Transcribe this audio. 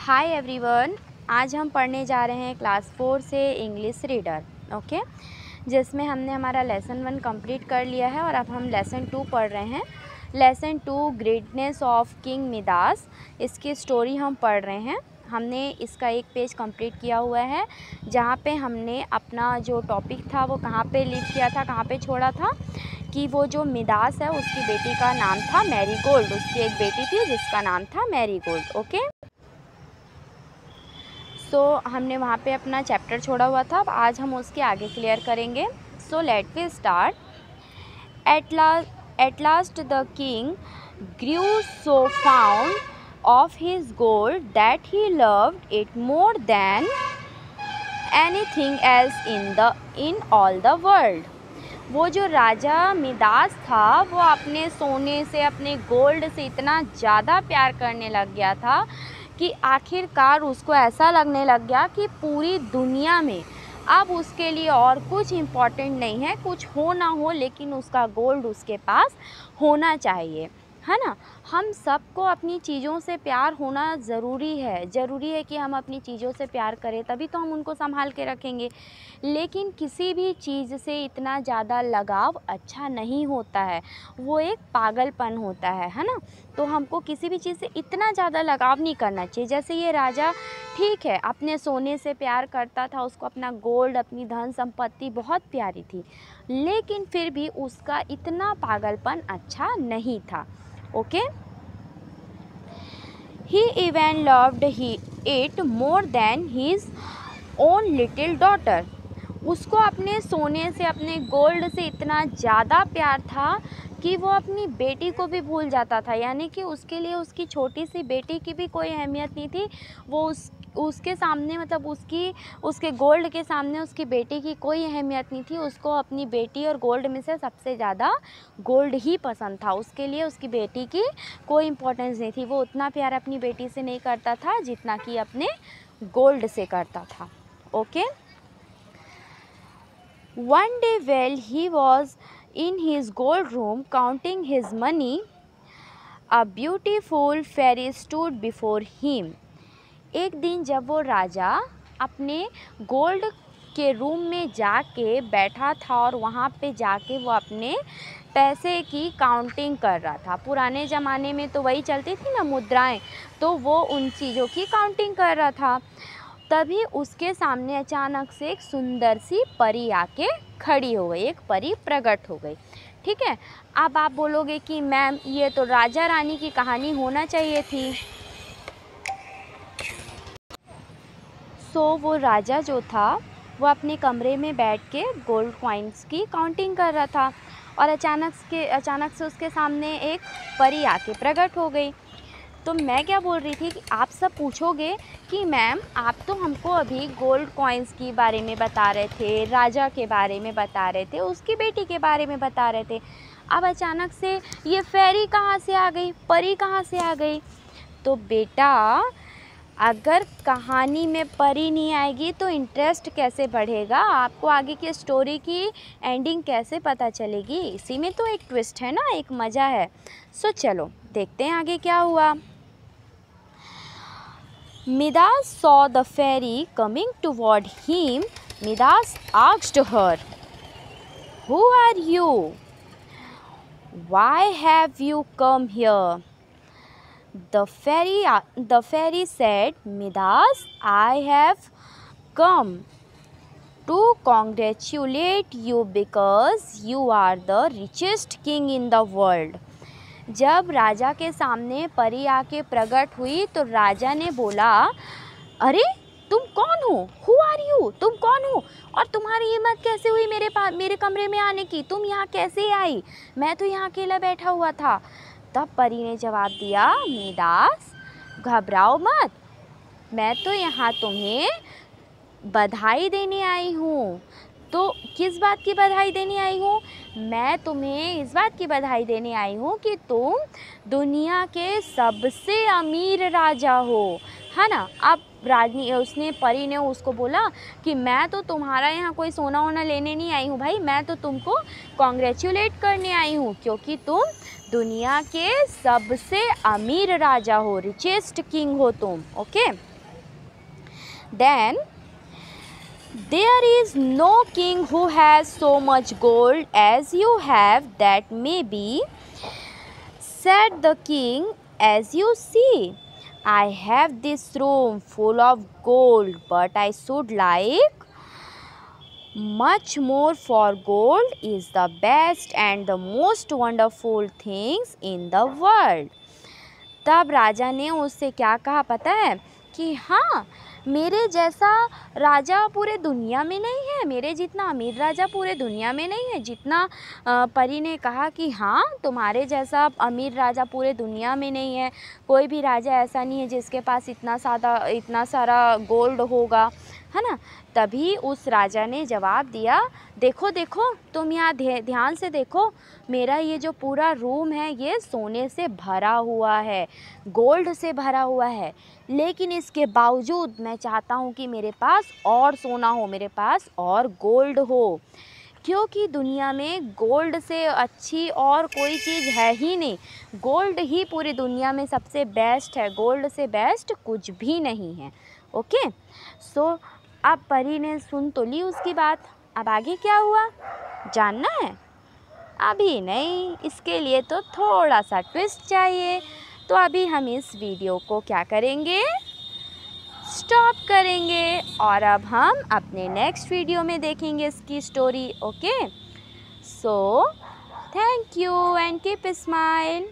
Hi everyone, आज हम पढ़ने जा रहे हैं क्लास 4 से इंग्लिश रीडर। ओके, जिसमें हमने हमारा लेसन 1 कंप्लीट कर लिया है और अब हम लेसन 2 पढ़ रहे हैं। Lesson 2 greatness of king Midas, इसकी स्टोरी हम पढ़ रहे हैं। हमने इसका एक पेज कंप्लीट किया हुआ है, जहाँ पे हमने अपना जो टॉपिक था वो कहाँ पे लीव किया था, कहाँ पे छोड़ा था कि वो जो मिदास है उसकी बेटी का नाम था मैरीगोल्ड। उसकी एक बेटी थी जिसका नाम था मैरीगोल्ड। ओके, सो हमने वहाँ पे अपना चैप्टर छोड़ा हुआ था। अब आज हम उसके आगे क्लियर करेंगे। So let we start. At last the king grew so fond of his gold that he loved it more than anything else in all the world. वो जो राजा मिदास था वो अपने सोने से, अपने गोल्ड से इतना ज़्यादा प्यार करने लग गया था कि आखिरकार उसको ऐसा लगने लग गया कि पूरी दुनिया में अब उसके लिए और कुछ इम्पॉर्टेंट नहीं है। कुछ हो ना हो, लेकिन उसका गोल्ड उसके पास होना चाहिए, है ना। हम सबको अपनी चीज़ों से प्यार होना ज़रूरी है कि हम अपनी चीज़ों से प्यार करें, तभी तो हम उनको संभाल के रखेंगे। लेकिन किसी भी चीज़ से इतना ज़्यादा लगाव अच्छा नहीं होता है, वो एक पागलपन होता है ना। तो हमको किसी भी चीज़ से इतना ज़्यादा लगाव नहीं करना चाहिए। जैसे ये राजा, ठीक है, अपने सोने से प्यार करता था, उसको अपना गोल्ड, अपनी धन संपत्ति बहुत प्यारी थी, लेकिन फिर भी उसका इतना पागलपन अच्छा नहीं था। Okay, he even loved it more then his own little daughter. उसको अपने सोने से, अपने गोल्ड से इतना ज़्यादा प्यार था कि वो अपनी बेटी को भी भूल जाता था। यानी कि उसके लिए उसकी छोटी सी बेटी की भी कोई अहमियत नहीं थी। वो उसके सामने, मतलब उसके गोल्ड के सामने उसकी बेटी की कोई अहमियत नहीं थी। उसको अपनी बेटी और गोल्ड में से सबसे ज़्यादा गोल्ड ही पसंद था। उसके लिए उसकी बेटी की कोई इम्पोर्टेंस नहीं थी। वो उतना प्यार अपनी बेटी से नहीं करता था जितना कि अपने गोल्ड से करता था। Okay, one day while he was in his gold room counting his money, a beautiful fairy stood before him. एक दिन जब वो राजा अपने गोल्ड के रूम में जाके बैठा था और वहाँ पे जाके वो अपने पैसे की काउंटिंग कर रहा था। पुराने ज़माने में तो वही चलती थी ना, मुद्राएं, तो वो उन चीज़ों की काउंटिंग कर रहा था। तभी उसके सामने अचानक से एक सुंदर सी परी आके खड़ी हो गई, एक परी प्रकट हो गई। ठीक है, अब आप बोलोगे कि मैम ये तो राजा रानी की कहानी होना चाहिए थी। सो वो राजा जो था वो अपने कमरे में बैठ के गोल्ड कॉइन्स की काउंटिंग कर रहा था और अचानक से उसके सामने एक परी आके प्रकट हो गई। तो मैं क्या बोल रही थी कि आप सब पूछोगे कि मैम आप तो हमको अभी गोल्ड कॉइन्स के बारे में बता रहे थे, राजा के बारे में बता रहे थे, उसकी बेटी के बारे में बता रहे थे, अब अचानक से ये फेरी कहाँ से आ गई, परी कहाँ से आ गई? तो बेटा, अगर कहानी में परी नहीं आएगी तो इंटरेस्ट कैसे बढ़ेगा? आपको आगे की स्टोरी की एंडिंग कैसे पता चलेगी? इसी में तो एक ट्विस्ट है ना, एक मज़ा है। सो चलो देखते हैं आगे क्या हुआ। Midas saw the fairy coming toward him. Midas asked her, "Who are you? Why have you come here?" The fairy said, "Midas, I have come to congratulate you because you are the richest king in the world." जब राजा के सामने परी आके प्रकट हुई तो राजा ने बोला, अरे तुम कौन हो? Who are you? तुम कौन हो और तुम्हारी हिम्मत कैसे हुई मेरे कमरे में आने की? तुम यहाँ कैसे आई? मैं तो यहाँ अकेला बैठा हुआ था। तब परी ने जवाब दिया, मिदास घबराओ मत, मैं तो यहाँ तुम्हें बधाई देने आई हूँ। तो किस बात की बधाई देने आई हूँ? मैं तुम्हें इस बात की बधाई देने आई हूँ कि तुम दुनिया के सबसे अमीर राजा हो, है ना। अब परी ने उसको बोला कि मैं तो तुम्हारा यहाँ कोई सोना वोना लेने नहीं आई हूँ भाई, मैं तो तुमको कॉन्ग्रेचुलेट करने आई हूँ क्योंकि तुम दुनिया के सबसे अमीर राजा हो, रिचेस्ट किंग हो तुम। Okay, Then there is no king who has so much gold as you have. That may be, said the king. As you see, I have this room full of gold, but I should like much more, for gold is the best and the most wonderful things in the world. तब राजा ने उससे क्या कहा पता है कि हाँ, मेरे जैसा राजा पूरे दुनिया में नहीं है, मेरे जितना अमीर राजा पूरे दुनिया में नहीं है। जितना परी ने कहा कि हाँ, तुम्हारे जैसा अमीर राजा पूरे दुनिया में नहीं है, कोई भी राजा ऐसा नहीं है जिसके पास इतना सारा गोल्ड होगा, है ना। तभी उस राजा ने जवाब दिया, देखो देखो, तुम यहाँ ध्यान से देखो, मेरा ये जो पूरा रूम है ये सोने से भरा हुआ है, गोल्ड से भरा हुआ है, लेकिन इसके बावजूद मैं चाहता हूँ कि मेरे पास और सोना हो, मेरे पास और गोल्ड हो, क्योंकि दुनिया में गोल्ड से अच्छी और कोई चीज़ है ही नहीं। गोल्ड ही पूरी दुनिया में सबसे बेस्ट है, गोल्ड से बेस्ट कुछ भी नहीं है। ओके, सो अब परी ने सुन तो ली उसकी बात, अब आगे क्या हुआ जानना है? अभी नहीं, इसके लिए तो थोड़ा सा ट्विस्ट चाहिए। तो अभी हम इस वीडियो को क्या करेंगे, स्टॉप करेंगे, और अब हम अपने नेक्स्ट वीडियो में देखेंगे इसकी story. Okay, so thank you and keep smile.